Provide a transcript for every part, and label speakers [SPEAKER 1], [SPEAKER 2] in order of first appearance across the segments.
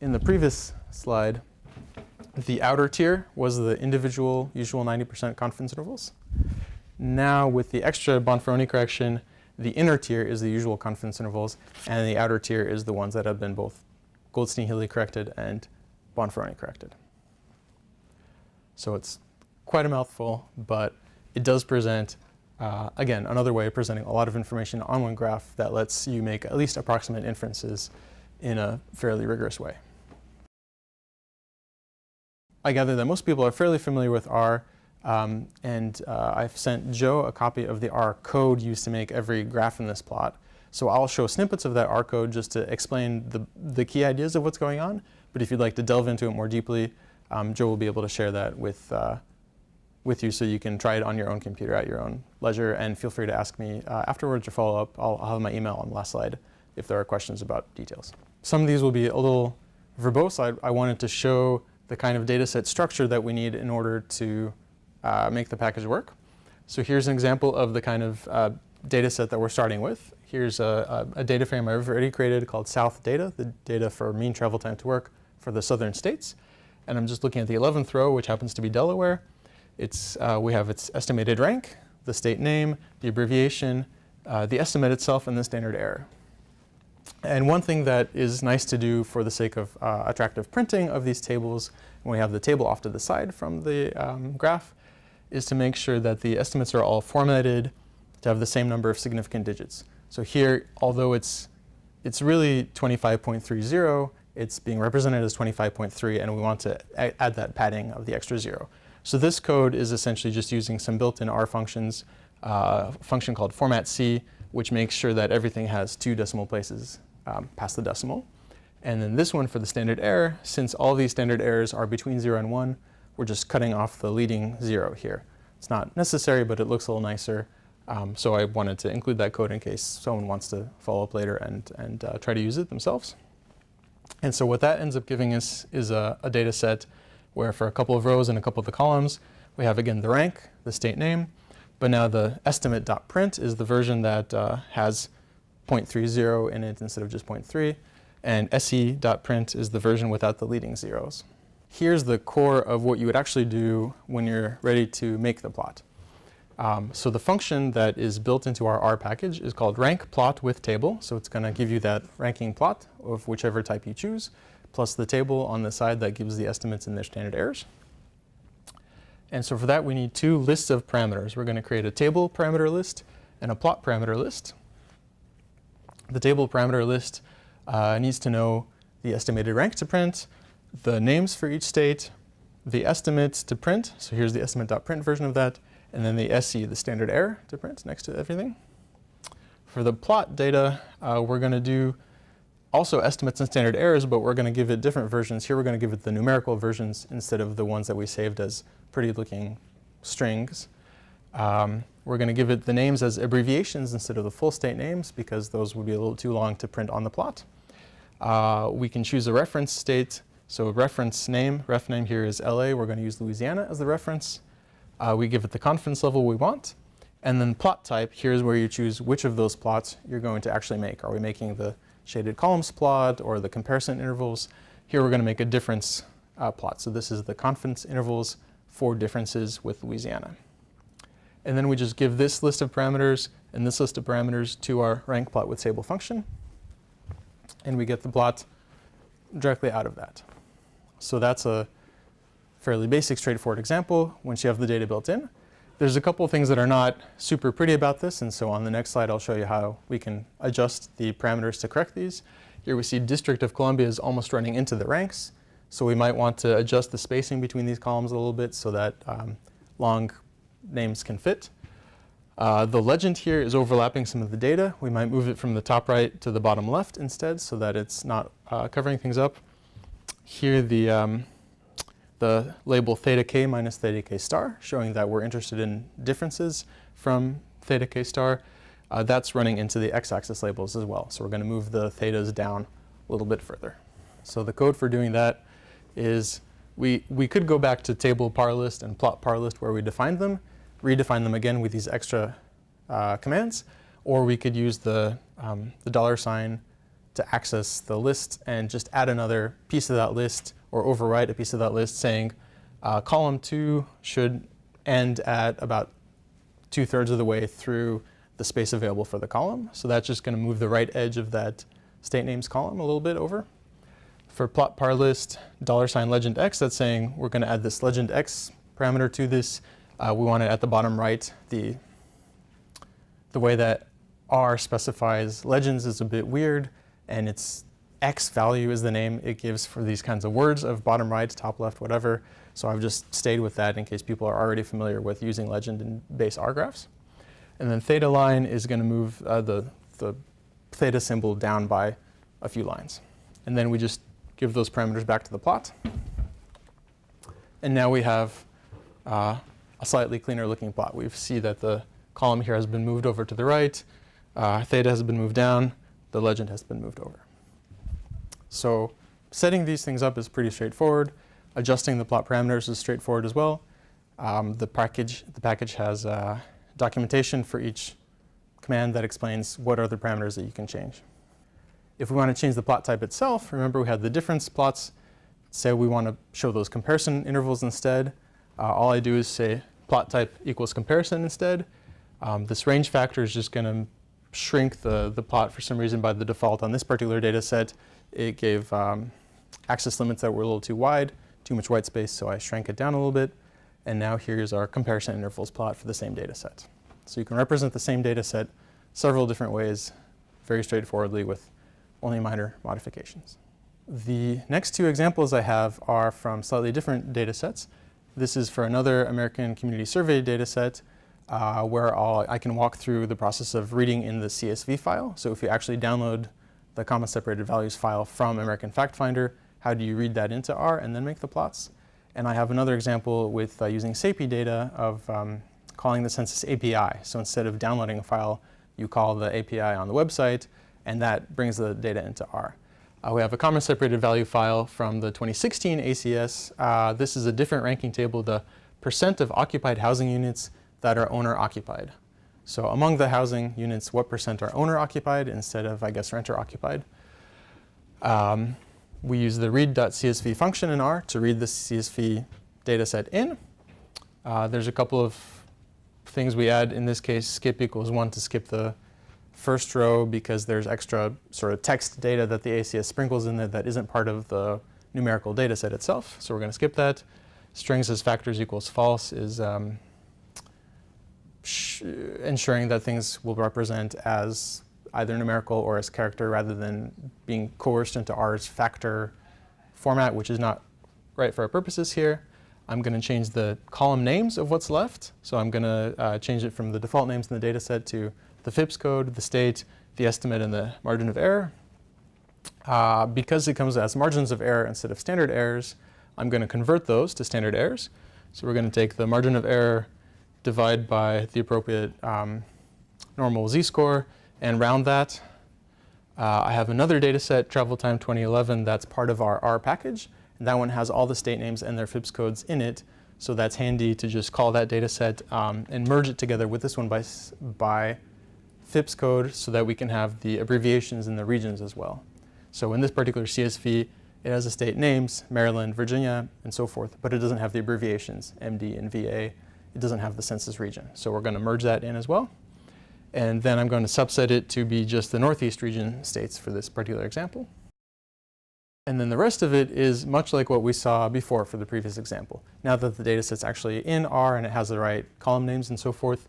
[SPEAKER 1] in the previous slide, the outer tier was the individual usual 90% confidence intervals. Now with the extra Bonferroni correction, the inner tier is the usual confidence intervals, and the outer tier is the ones that have been both Goldstein-Healy corrected and Bonferroni corrected. So it's quite a mouthful, but it does present, again, another way of presenting a lot of information on one graph that lets you make at least approximate inferences in a fairly rigorous way. I gather that most people are fairly familiar with R, and I've sent Joe a copy of the R code used to make every graph in this plot. So I'll show snippets of that R code just to explain the key ideas of what's going on. But if you'd like to delve into it more deeply, Joe will be able to share that with you so you can try it on your own computer at your own leisure. And feel free to ask me afterwards or follow up. I'll have my email on the last slide if there are questions about details. Some of these will be a little verbose. I wanted to show the kind of data set structure that we need in order to make the package work. So here's an example of the kind of data set that we're starting with. Here's a data frame I've already created called South Data, the data for mean travel time to work for the southern states. And I'm just looking at the 11th row, which happens to be Delaware. We have its estimated rank, the state name, the abbreviation, the estimate itself, and the standard error. And one thing that is nice to do for the sake of attractive printing of these tables, when we have the table off to the side from the graph, is to make sure that the estimates are all formatted to have the same number of significant digits. So here, although it's really 25.30, it's being represented as 25.3, and we want to add that padding of the extra 0. So this code is essentially just using some built-in R functions, a function called formatC, which makes sure that everything has 2 decimal places past the decimal. And then this one for the standard error, since all these standard errors are between 0 and 1, we're just cutting off the leading 0 here. It's not necessary, but it looks a little nicer. So I wanted to include that code in case someone wants to follow up later and try to use it themselves. And so what that ends up giving us is a data set where for a couple of rows and a couple of the columns, we have, again, the rank, the state name, but now the estimate.print is the version that has 0.30 in it instead of just 0.3, and se.print is the version without the leading zeros. Here's the core of what you would actually do when you're ready to make the plot. So the function that is built into our R package is called rank plot with table. So it's going to give you that ranking plot of whichever type you choose, plus the table on the side that gives the estimates and their standard errors. And so for that, we need 2 lists of parameters. We're going to create a table parameter list and a plot parameter list. The table parameter list needs to know the estimated rank to print, the names for each state, the estimates to print. So here's the estimate.print version of that. And then the SE, the standard error to print next to everything. For the plot data, we're going to do also estimates and standard errors, but we're going to give it different versions. Here we're going to give it the numerical versions instead of the ones that we saved as pretty looking strings. We're going to give it the names as abbreviations instead of the full state names because those would be a little too long to print on the plot. We can choose a reference state. So reference name, ref name here is LA. We're going to use Louisiana as the reference. We give it the confidence level we want. And then plot type, here's where you choose which of those plots you're going to actually make. Are we making the shaded columns plot or the comparison intervals? Here we're going to make a difference plot. So this is the confidence intervals for differences with Louisiana. And then we just give this list of parameters and this list of parameters to our rank plot with table function. And we get the plot directly out of that. So that's a fairly basic, straightforward example once you have the data built in. There's a couple of things that are not super pretty about this, and so on the next slide I'll show you how we can adjust the parameters to correct these. Here we see District of Columbia is almost running into the ranks, so we might want to adjust the spacing between these columns a little bit so that long names can fit. The legend here is overlapping some of the data. We might move it from the top right to the bottom left instead so that it's not covering things up. Here the label theta k minus theta k star, showing that we're interested in differences from theta k star. That's running into the x-axis labels as well. So we're going to move the thetas down a little bit further. So the code for doing that is we could go back to table parlist and plot parlist where we defined them, redefine them again with these extra commands, or we could use the $$ to access the list and just add another piece of that list or overwrite a piece of that list saying column 2 should end at about 2/3 of the way through the space available for the column. So that's just going to move the right edge of that state names column a little bit over. For plot par list $legend x, that's saying we're going to add this legend x parameter to this. We want it at the bottom right. The way that R specifies legends is a bit weird, and its X value is the name it gives for these kinds of words of bottom right, top left, whatever. So I've just stayed with that in case people are already familiar with using legend in base R graphs. And then theta line is going to move the theta symbol down by a few lines. And then we just give those parameters back to the plot. And now we have a slightly cleaner looking plot. We see that the column here has been moved over to the right, theta has been moved down, the legend has been moved over. So setting these things up is pretty straightforward. Adjusting the plot parameters is straightforward as well. The package has documentation for each command that explains what are the parameters that you can change. If we want to change the plot type itself, remember we had the difference plots. Say we want to show those comparison intervals instead. All I do is say plot type equals comparison instead. This range factor is just going to shrink the plot for some reason by the default on this particular data set. It gave access limits that were a little too wide, too much white space, so I shrank it down a little bit. And now here's our comparison intervals plot for the same data set. So you can represent the same data set several different ways, very straightforwardly with only minor modifications. The next two examples I have are from slightly different data sets. This is for another American Community Survey data set where I can walk through the process of reading in the CSV file. So if you actually download the comma separated values file from American Fact Finder, how do you read that into R and then make the plots? And I have another example with using SAPI data of calling the census API. So instead of downloading a file, you call the API on the website, and that brings the data into R. We have a comma separated value file from the 2016 ACS. This is a different ranking table, the percent of occupied housing units that are owner occupied. So among the housing units, what percent are owner occupied instead of, I guess, renter occupied? We use the read.csv function in R to read the CSV data set in. There's a couple of things we add. In this case, skip equals 1 to skip the first row because there's extra sort of text data that the ACS sprinkles in there that isn't part of the numerical data set itself. So we're going to skip that. Strings as factors equals false is ensuring that things will represent as either numerical or as character rather than being coerced into R's factor format, which is not right for our purposes here. I'm going to change the column names of what's left. So I'm going to change it from the default names in the data set to the FIPS code, the state, the estimate, and the margin of error. Because it comes as margins of error instead of standard errors, I'm going to convert those to standard errors. So we're going to take the margin of error, divide by the appropriate normal z-score, and round that. I have another data set, Travel Time 2011, that's part of our R package. And that one has all the state names and their FIPS codes in it. So that's handy to just call that data set and merge it together with this one by FIPS code so that we can have the abbreviations in the regions as well. So in this particular CSV, it has the state names, Maryland, Virginia, and so forth, but it doesn't have the abbreviations, MD and VA. It doesn't have the census region. So we're going to merge that in as well. And then I'm going to subset it to be just the Northeast region states for this particular example. And then the rest of it is much like what we saw before for the previous example. Now that the data set's actually in R and it has the right column names and so forth,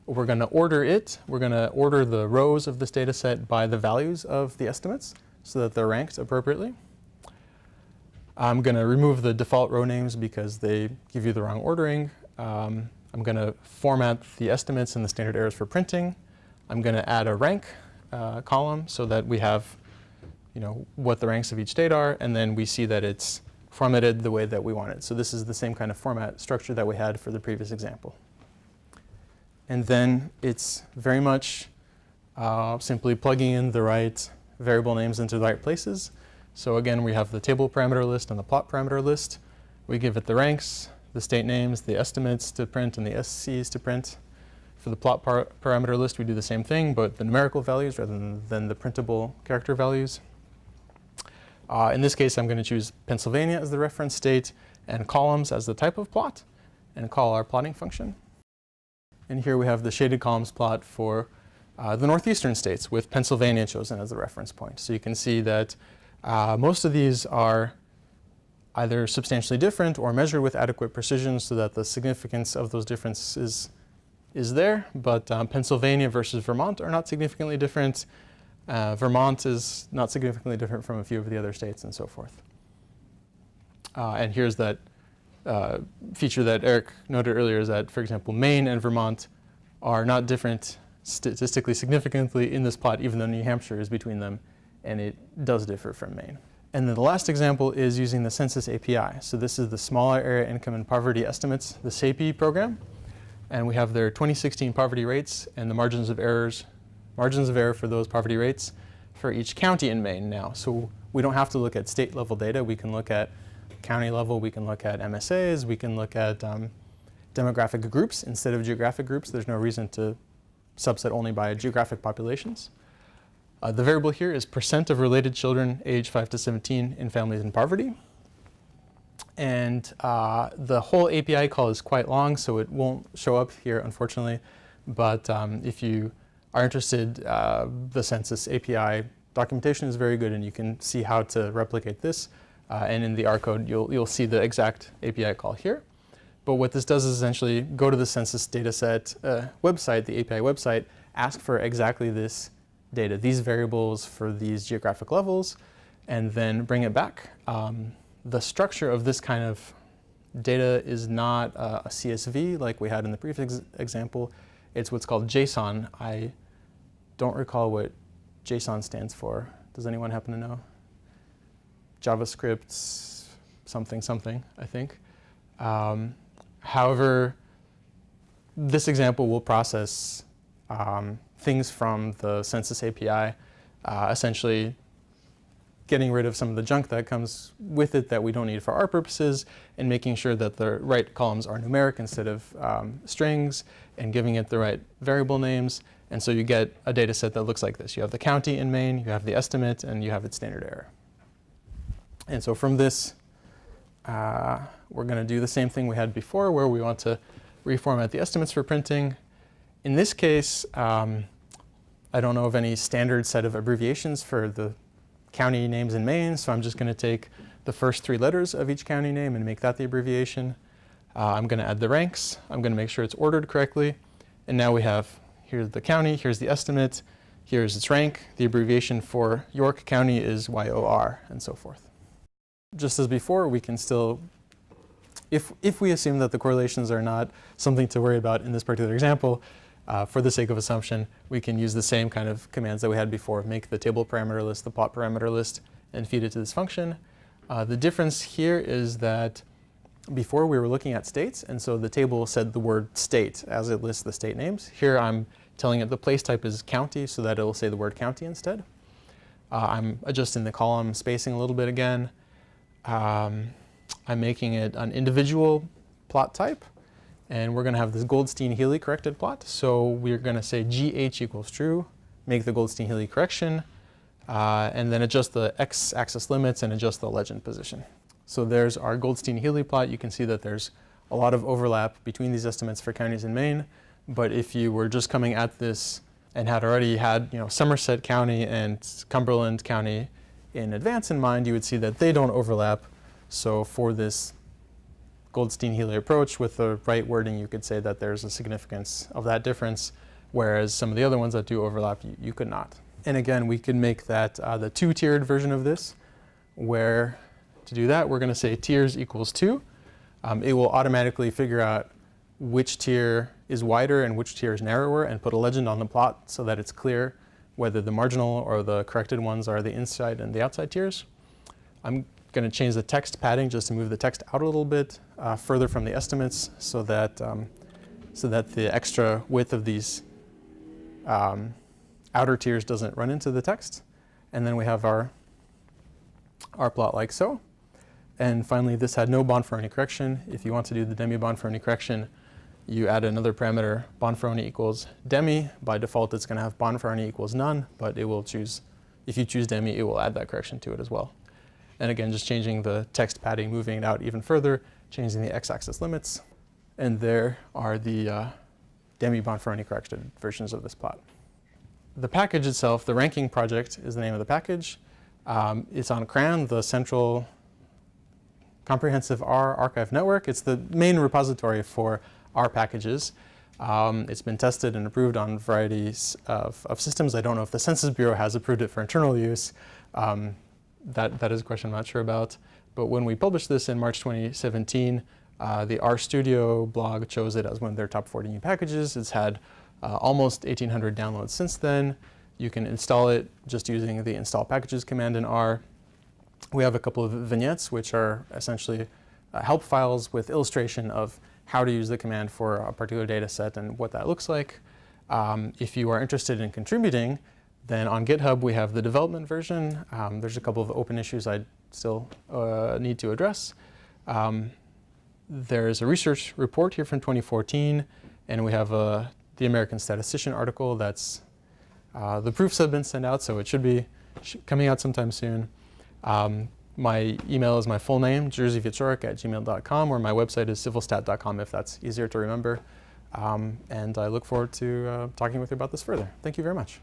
[SPEAKER 1] we're going to order it. We're going to order the rows of this data set by the values of the estimates so that they're ranked appropriately. I'm going to remove the default row names because they give you the wrong ordering. I'm going to format the estimates and the standard errors for printing. I'm going to add a rank column so that we have what the ranks of each state are, and then we see that it's formatted the way that we want it. So this is the same kind of format structure that we had for the previous example. And then it's very much simply plugging in the right variable names into the right places. So again, we have the table parameter list and the plot parameter list. We give it the ranks, the state names, the estimates to print, and the SCs to print. For the plot parameter list, we do the same thing, but the numerical values rather than the printable character values. In this case, I'm going to choose Pennsylvania as the reference state and columns as the type of plot, and call our plotting function. And here we have the shaded columns plot for the northeastern states with Pennsylvania chosen as the reference point. So you can see that most of these are either substantially different or measured with adequate precision so that the significance of those differences is there. But Pennsylvania versus Vermont are not significantly different. Vermont is not significantly different from a few of the other states and so forth. And here's that feature that Eric noted earlier, is that, for example, Maine and Vermont are not different statistically significantly in this plot, even though New Hampshire is between them, and it does differ from Maine. And then the last example is using the Census API. So this is the Smaller Area Income and Poverty Estimates, the SAPI program. And we have their 2016 poverty rates and the margins of error for those poverty rates for each county in Maine now. So we don't have to look at state level data. We can look at county level, we can look at MSAs, we can look at demographic groups instead of geographic groups. There's no reason to subset only by geographic populations. The variable here is % of related children age 5 to 17 in families in poverty. And the whole API call is quite long, so it won't show up here, unfortunately. But if you are interested, the Census API documentation is very good, and you can see how to replicate this. And in the R code, you'll see the exact API call here. But what this does is essentially go to the Census Dataset website, the API website, ask for exactly this data, these variables for these geographic levels, and then bring it back. The structure of this kind of data is not a CSV like we had in the previous example. It's what's called JSON. I don't recall what JSON stands for. Does anyone happen to know? JavaScript something something, I think. However, this example will process things from the Census API, essentially getting rid of some of the junk that comes with it that we don't need for our purposes, and making sure that the right columns are numeric instead of strings, and giving it the right variable names. And so you get a data set that looks like this. You have the county in Maine, you have the estimate, and you have its standard error. And so from this, we're going to do the same thing we had before, where we want to reformat the estimates for printing. In this case, I don't know of any standard set of abbreviations for the county names in Maine, so I'm just going to take the first 3 letters of each county name and make that the abbreviation. I'm going to add the ranks. I'm going to make sure it's ordered correctly. And now we have, here's the county, here's the estimate, here's its rank. The abbreviation for York County is YOR, and so forth. Just as before, we can still, if we assume that the correlations are not something to worry about in this particular example, for the sake of assumption, we can use the same kind of commands that we had before, make the table parameter list, the plot parameter list, and feed it to this function. The difference here is that before we were looking at states, and so the table said the word state as it lists the state names. Here I'm telling it the place type is county, so that it'll say the word county instead. I'm adjusting the column spacing a little bit again. I'm making it an individual plot type. And we're going to have this Goldstein-Healy corrected plot. So we're going to say GH equals true, make the Goldstein-Healy correction, and then adjust the x-axis limits and adjust the legend position. So there's our Goldstein-Healy plot. You can see that there's a lot of overlap between these estimates for counties in Maine. But if you were just coming at this and had already had Somerset County and Cumberland County in advance in mind, you would see that they don't overlap. So for this Goldstein-Healy approach with the right wording, you could say that there's a significance of that difference, whereas some of the other ones that do overlap, you could not. And again, we could make that the 2-tiered version of this, where to do that, we're going to say tiers equals 2. It will automatically figure out which tier is wider and which tier is narrower, and put a legend on the plot so that it's clear whether the marginal or the corrected ones are the inside and the outside tiers. I'm going to change the text padding just to move the text out a little bit further from the estimates, so that the extra width of these outer tiers doesn't run into the text. And then we have our plot like so. And finally, this had no Bonferroni correction. If you want to do the demi-Bonferroni correction, you add another parameter, Bonferroni equals demi. By default, it's going to have Bonferroni equals none, but it will choose, if you choose demi, it will add that correction to it as well. And again, just changing the text padding, moving it out even further, changing the x-axis limits. And there are the demi-Bonferroni corrected versions of this plot. The package itself, the RankingProject is the name of the package. It's on CRAN, the Central Comprehensive R Archive Network. It's the main repository for R packages. It's been tested and approved on varieties of systems. I don't know if the Census Bureau has approved it for internal use. That is a question I'm not sure about. But when we published this in March 2017, the RStudio blog chose it as one of their top 40 new packages. It's had almost 1,800 downloads since then. You can install it just using the install packages command in R. We have a couple of vignettes, which are essentially help files with illustration of how to use the command for a particular data set and what that looks like. If you are interested in contributing, then on GitHub we have the development version. There's a couple of open issues I still need to address. There's a research report here from 2014, and we have the American Statistician article that's the proofs have been sent out, so it should be coming out sometime soon. My email is my full name, jerseywieczorek@gmail.com, or my website is civilstat.com if that's easier to remember. And I look forward to talking with you about this further. Thank you very much.